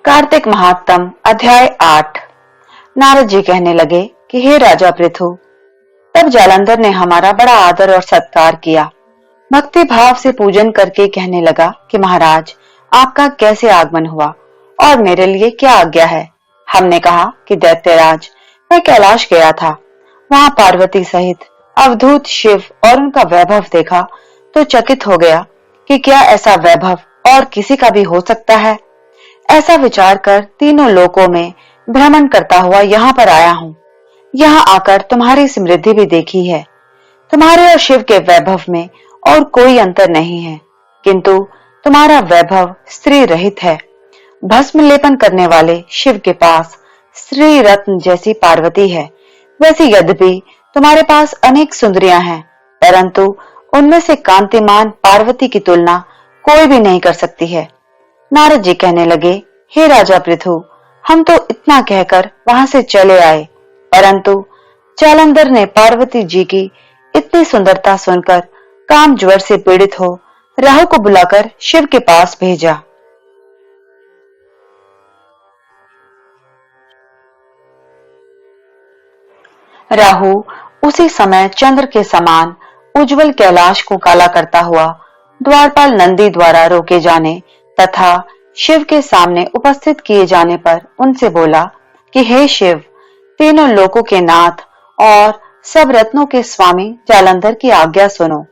कार्तिक महात्म अध्याय 8। नारद जी कहने लगे कि हे राजा पृथु, तब जालंधर ने हमारा बड़ा आदर और सत्कार किया। भक्ति भाव से पूजन करके कहने लगा कि महाराज, आपका कैसे आगमन हुआ और मेरे लिए क्या आज्ञा है। हमने कहा कि दैत्यराज, मैं कैलाश गया था, वहां पार्वती सहित अवधूत शिव और उनका वैभव देखा तो चकित हो गया कि क्या ऐसा वैभव और किसी का भी हो सकता है। ऐसा विचार कर तीनों लोकों में भ्रमण करता हुआ यहाँ पर आया हूँ। यहाँ आकर तुम्हारी समृद्धि भी देखी है। तुम्हारे और शिव के वैभव में और कोई अंतर नहीं है, किंतु तुम्हारा वैभव स्त्री रहित है। भस्म लेपन करने वाले शिव के पास श्री रत्न जैसी पार्वती है। वैसे यद्यपि तुम्हारे पास अनेक सुंदरियां हैं, परंतु उनमें से कांतिमान पार्वती की तुलना कोई भी नहीं कर सकती है। नारद जी कहने लगे, हे राजा पृथु, हम तो इतना कहकर वहां से चले आए, परंतु जालंधर ने पार्वती जी की इतनी सुंदरता सुनकर काम ज्वर से पीड़ित हो राहु को बुलाकर शिव के पास भेजा। राहु उसी समय चंद्र के समान उज्जवल कैलाश को काला करता हुआ द्वारपाल नंदी द्वारा रोके जाने तथा शिव के सामने उपस्थित किए जाने पर उनसे बोला कि हे शिव, तीनों लोकों के नाथ और सब रत्नों के स्वामी जालंधर की आज्ञा सुनो।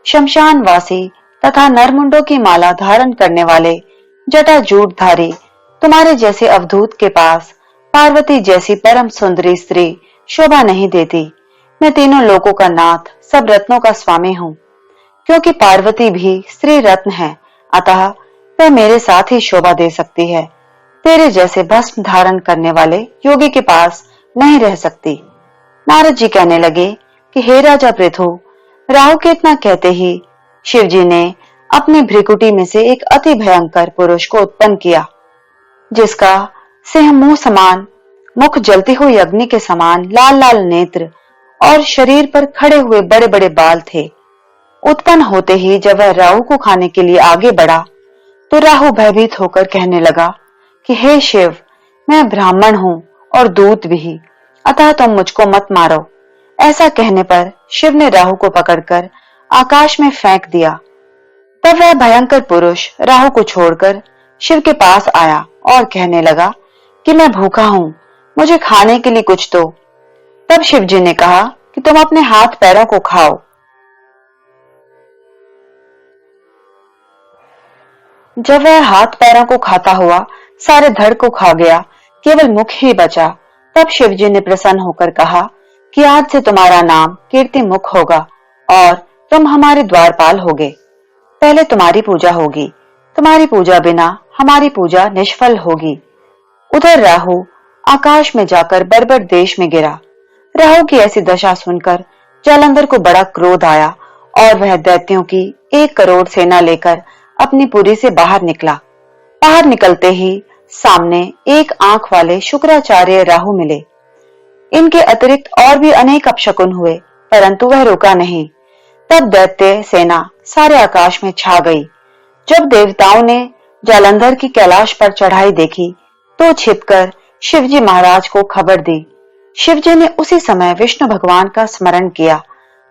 शमशान वासी तथा नरमुंडों की माला धारण करने वाले जटाजूटधारी तुम्हारे जैसे अवधूत के पास पार्वती जैसी परम सुंदरी स्त्री शोभा नहीं देती। मैं तीनों लोकों का नाथ, सब रत्नों का स्वामी हूँ। क्योंकि पार्वती भी स्त्री रत्न है, अतः वह मेरे साथ ही शोभा दे सकती है। तेरे जैसे भस्म धारण करने वाले योगी के पास नहीं रह सकती। नारद जी कहने लगे कि हे राजा पृथु, राहु के इतना कहते ही शिव जी ने अपनी भ्रिकुटी में से एक अति भयंकर पुरुष को उत्पन्न किया, जिसका सिंह मुंह समान मुख, जलती हुई अग्नि के समान लाल लाल नेत्र और शरीर पर खड़े हुए बड़े बड़े बाल थे। उत्पन्न होते ही जब वह राहु को खाने के लिए आगे बढ़ा तो राहु भयभीत होकर कहने लगा कि हे शिव, मैं ब्राह्मण हूँ और दूत भी, अतः तुम मुझको मत मारो। ऐसा कहने पर शिव ने राहु को पकड़कर आकाश में फेंक दिया। तब वह भयंकर पुरुष राहु को छोड़कर शिव के पास आया और कहने लगा कि मैं भूखा हूँ, मुझे खाने के लिए कुछ दो। तब शिव जी ने कहा कि तुम अपने हाथ पैरों को खाओ। जब वह हाथ पैरों को खाता हुआ सारे धड़ को खा गया, केवल मुख ही बचा, तब शिव जी ने प्रसन्न होकर कहा कि आज से तुम्हारा नाम कीर्ति मुख होगा और तुम हमारे द्वारपाल होगे। पहले तुम्हारी पूजा होगी, तुम्हारी पूजा बिना हमारी पूजा निष्फल होगी। उधर राहु आकाश में जाकर बर्बर देश में गिरा। राहु की ऐसी दशा सुनकर जालंधर को बड़ा क्रोध आया और वह दैत्यों की 1 करोड़ सेना लेकर अपनी पुरी से बाहर निकला। बाहर निकलते ही सामने एक आंख वाले शुक्राचार्य राहु मिले। इनके अतिरिक्त और भी अनेक अपशकुन हुए, परंतु वह रुका नहीं। तब दैत्य सेना सारे आकाश में छा गई। जब देवताओं ने जालंधर की कैलाश पर चढ़ाई देखी तो छिपकर शिवजी महाराज को खबर दी। शिवजी ने उसी समय विष्णु भगवान का स्मरण किया।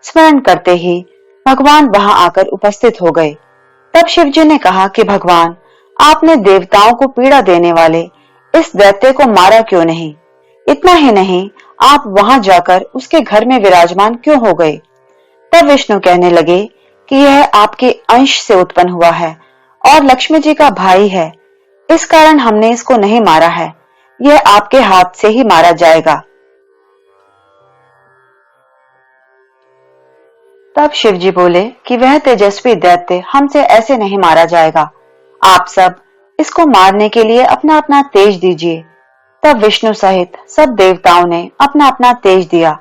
स्मरण करते ही भगवान वहां आकर उपस्थित हो गए। तब शिवजी ने कहा कि भगवान, आपने देवताओं को पीड़ा देने वाले इस दैत्य को मारा क्यों नहीं? इतना ही नहीं, आप वहां जाकर उसके घर में विराजमान क्यों हो गए? तब विष्णु कहने लगे कि यह आपके अंश से उत्पन्न हुआ है और लक्ष्मी जी का भाई है, इस कारण हमने इसको नहीं मारा है। यह आपके हाथ से ही मारा जाएगा। तब शिवजी बोले कि वह तेजस्वी दैत्य हमसे ऐसे नहीं मारा जाएगा। आप सब इसको मारने के लिए अपना अपना तेज दीजिए। तब विष्णु सहित सब देवताओं ने अपना अपना तेज दिया।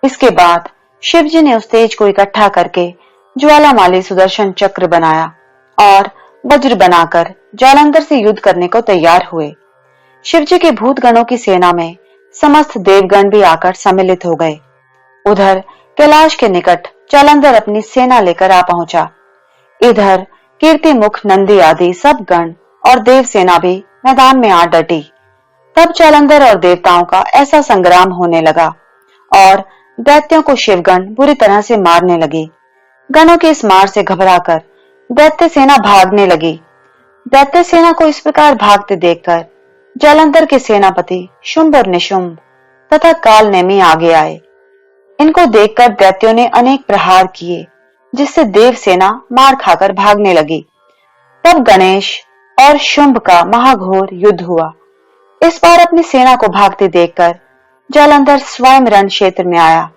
इसके बाद शिवजी ने उस तेज को इकट्ठा करके ज्वालामाली सुदर्शन चक्र बनाया और वज्र बनाकर जालंधर से युद्ध करने को तैयार हुए। शिवजी के भूतगणों की सेना में समस्त देवगण भी आकर सम्मिलित हो गए। उधर कैलाश के निकट जालंधर अपनी सेना लेकर आ पहुंचा। इधर कीर्ति मुख नंदी आदि सब गण और देव सेना भी मैदान में आ डटी। तब जालंधर और देवताओं का ऐसा संग्राम होने लगा और दैत्यों को शिवगण बुरी तरह से मारने लगे। गणों की इस मार से घबराकर दैत्य सेना भागने लगी। दैत्य सेना को इस प्रकार भागते देखकर जालंधर के सेनापति शुंभ और निशुंभ तथा काल नेमी आगे आए। इनको देखकर दैत्यों ने अनेक प्रहार किए, जिससे देव सेना मार खाकर भागने लगी। तब गणेश और शुंभ का महाघोर युद्ध हुआ। इस बार अपनी सेना को भागते देखकर जालंधर स्वयं रण क्षेत्र में आया।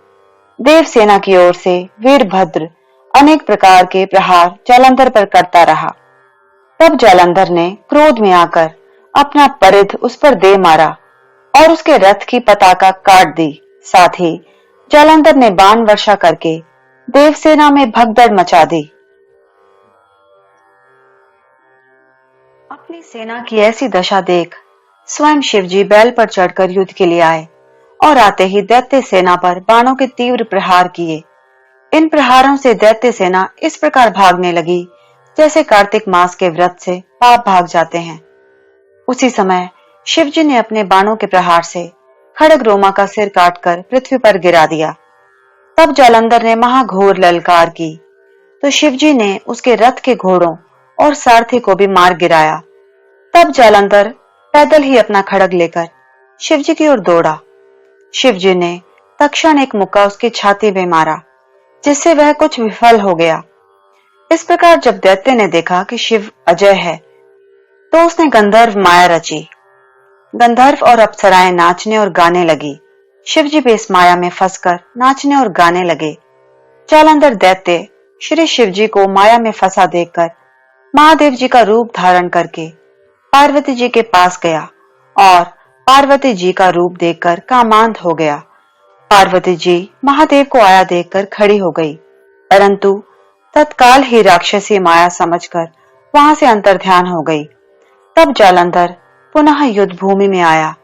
देव सेना की ओर से वीरभद्र अनेक प्रकार के प्रहार जालंधर पर करता रहा। तब जालंधर ने क्रोध में आकर अपना परिध उस पर दे मारा और उसके रथ की पताका काट दी। साथ ही जालंधर ने बाण वर्षा करके देवसेना में भगदड़ मचा दी। अपनी सेना की ऐसी दशा देख स्वयं शिवजी बैल पर चढ़कर युद्ध के लिए आए और आते ही दैत्य सेना पर बाणों के तीव्र प्रहार किए। इन प्रहारों से दैत्य सेना इस प्रकार भागने लगी जैसे कार्तिक मास के व्रत से पाप भाग जाते हैं। उसी समय शिवजी ने अपने बाणों के प्रहार से खड़ग रोमा का सिर काटकर पृथ्वी पर गिरा दिया। तब जालंधर ने महाघोर ललकार की तो शिवजी ने उसके रथ के घोड़ों और सारथी को भी मार गिराया। तब जालंधर पैदल ही अपना खड़ग लेकर शिवजी की ओर दौड़ा। शिवजी ने तक्षण एक मुक्का उसकी छाती में मारा, जिससे वह कुछ विफल हो गया। इस प्रकार जब दैत्य ने देखा कि शिव अजय है, तो उसने गंधर्व माया रची। गंधर्व और अप्सराएं नाचने और गाने लगी। शिवजी भी इस माया में फंसकर नाचने और गाने लगे। जालंधर दैत्य श्री शिवजी को माया में फंसा देखकर महादेव जी का रूप धारण करके पार्वती जी के पास गया और पार्वती जी का रूप देखकर कामांध हो गया। पार्वती जी महादेव को आया देखकर खड़ी हो गई, परंतु तत्काल ही राक्षसी माया समझकर वहां से अंतर्ध्यान हो गई। तब जालंधर पुनः युद्ध भूमि में आया।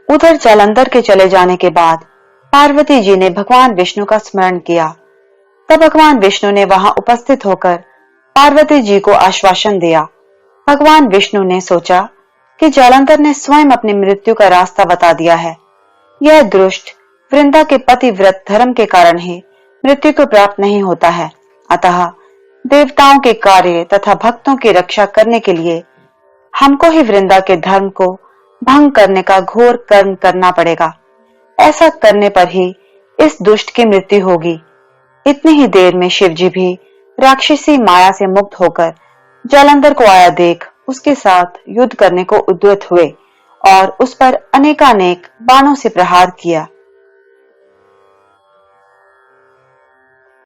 उधर जालंधर के चले जाने के बाद पार्वती जी ने भगवान विष्णु का स्मरण किया। तब भगवान विष्णु ने वहां उपस्थित होकर पार्वती जी को आश्वासन दिया। भगवान विष्णु ने सोचा कि जालंधर ने स्वयं अपनी मृत्यु का रास्ता बता दिया है। यह दुष्ट वृंदा के पतिव्रत धर्म के कारण ही मृत्यु को प्राप्त नहीं होता है। अतः देवताओं के कार्य तथा भक्तों की रक्षा करने के लिए हमको ही वृंदा के धर्म को भंग करने का घोर कर्म करना पड़ेगा। ऐसा करने पर ही इस दुष्ट की मृत्यु होगी। इतनी ही देर में शिवजी भी राक्षसी माया से मुक्त होकर जालंधर को आया देख उसके साथ युद्ध करने को उद्यत हुए और उस पर अनेकानेक बाणों से प्रहार किया।